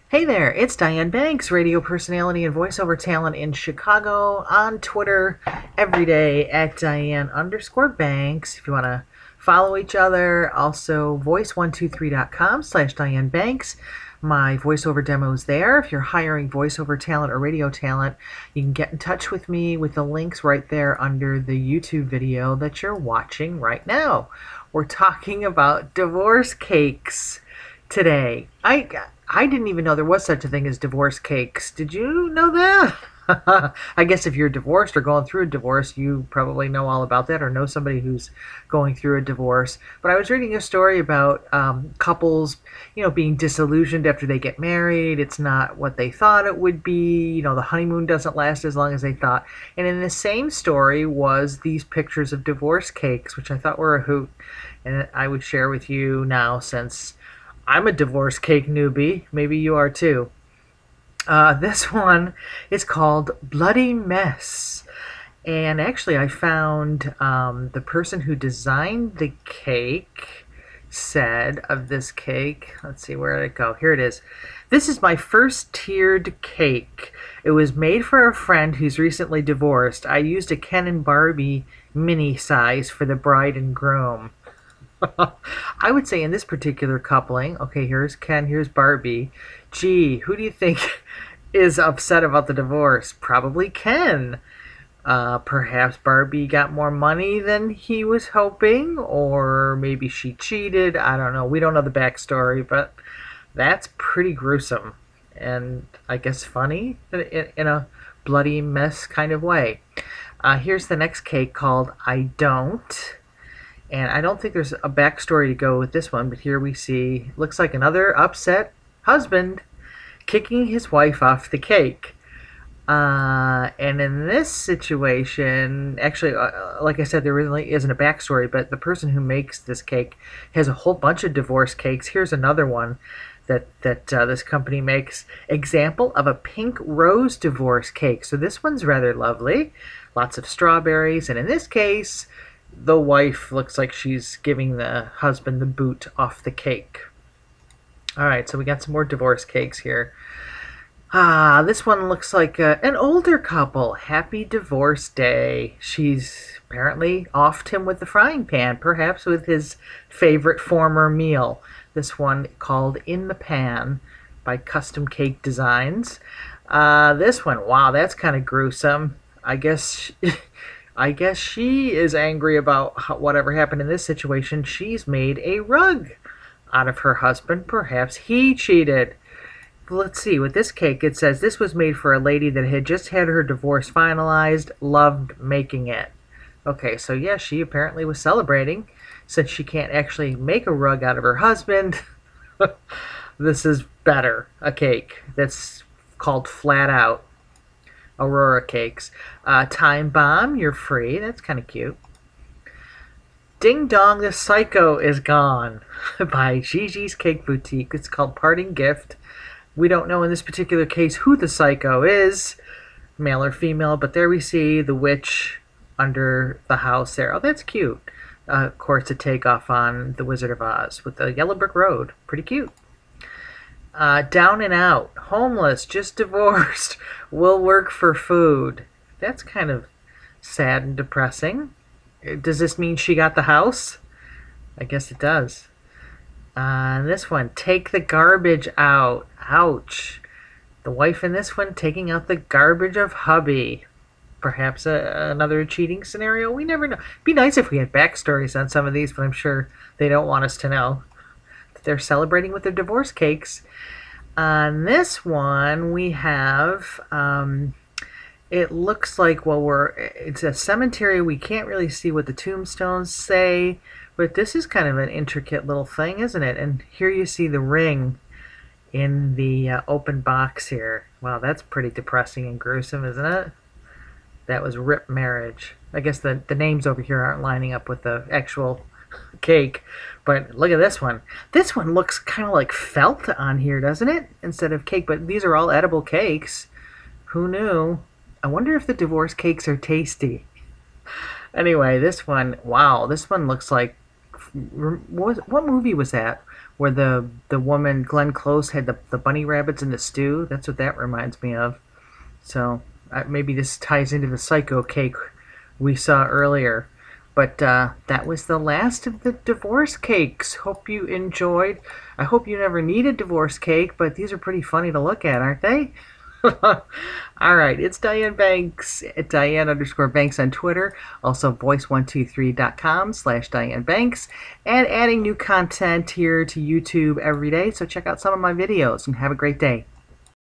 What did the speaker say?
Hey there, it's Diane Banks, radio personality and voiceover talent in Chicago, on Twitter every day at Diane_Banks. If you want to follow each other, also voice123.com/Diane Banks. My voiceover demos there. If you're hiring voiceover talent or radio talent, you can get in touch with me with the links right there under the YouTube video that you're watching right now. We're talking about divorce cakes today. I didn't even know there was such a thing as divorce cakes. Did you know that? I guess if you're divorced or going through a divorce, you probably know all about that or know somebody who's going through a divorce. But I was reading a story about couples, being disillusioned after they get married. It's not what they thought it would be. The honeymoon doesn't last as long as they thought. And in the same story was these pictures of divorce cakes, which I thought were a hoot. And I would share with you now since I'm a divorce cake newbie. Maybe you are too. This one is called Bloody Mess. And actually, I found the person who designed the cake said of this cake, let's see, where did it go? Here it is. This is my first tiered cake. It was made for a friend who's recently divorced. I used a Ken and Barbie mini size for the bride and groom. I would say in this particular coupling, okay, here's Ken, here's Barbie. Gee, who do you think is upset about the divorce? Probably Ken. Perhaps Barbie got more money than he was hoping, or maybe she cheated. I don't know. We don't know the backstory, but that's pretty gruesome and I guess funny in a bloody mess kind of way. Here's the next cake called I Don't. And I don't think there's a backstory to go with this one, but here we see, looks like another upset husband kicking his wife off the cake. And in this situation, actually, like I said, there really isn't a backstory, but the person who makes this cake has a whole bunch of divorce cakes. Here's another one that this company makes. Example of a pink rose divorce cake. So this one's rather lovely. Lots of strawberries, and in this case, the wife looks like she's giving the husband the boot off the cake. All right, so we got some more divorce cakes here. This one looks like an older couple. Happy divorce day. She's apparently offed him with the frying pan, perhaps with his favorite former meal. This one called In the Pan by Custom Cake Designs. This one, wow, that's kind of gruesome. I guess she is angry about whatever happened in this situation. She's made a rug out of her husband. Perhaps he cheated. Let's see. With this cake, it says this was made for a lady that had just had her divorce finalized, loved making it. Okay, so yeah, she apparently was celebrating since she can't actually make a rug out of her husband. This is better. A cake that's called Flat Out. Aurora cakes. Time Bomb, you're free. That's kind of cute. Ding Dong, the Psycho is Gone by Gigi's Cake Boutique. It's called Parting Gift. We don't know in this particular case who the psycho is, male or female, but there we see the witch under the house there. Oh, that's cute. Of course, a takeoff on The Wizard of Oz with the yellow brick road. Pretty cute. Down and Out, homeless, just divorced, will work for food. That's kind of sad and depressing. Does this mean she got the house? I guess it does. This one, Take the Garbage Out. Ouch. The wife in this one taking out the garbage of hubby. Perhaps another cheating scenario? We never know. It'd be nice if we had backstories on some of these, but I'm sure they don't want us to know. They're celebrating with their divorce cakes. On this one, we have, it looks like, it's a cemetery. We can't really see what the tombstones say, but this is kind of an intricate little thing, isn't it? And here you see the ring in the open box here. Wow, that's pretty depressing and gruesome, isn't it? That was Rip Marriage. I guess the names over here aren't lining up with the actual cake, but look at this one. This one looks kind of like felt on here, doesn't it? Instead of cake, but these are all edible cakes. Who knew? I wonder if the divorce cakes are tasty. Anyway, this one, wow, this one looks like, what movie was that? where the woman Glenn Close had the bunny rabbits in the stew. That's what that reminds me of. So maybe this ties into the psycho cake we saw earlier. But that was the last of the divorce cakes. Hope you enjoyed. I hope you never need a divorce cake, but these are pretty funny to look at, aren't they? All right, it's Diane Banks at Diane_Banks on Twitter. Also voice123.com/Diane Banks. And adding new content here to YouTube every day. So check out some of my videos and have a great day.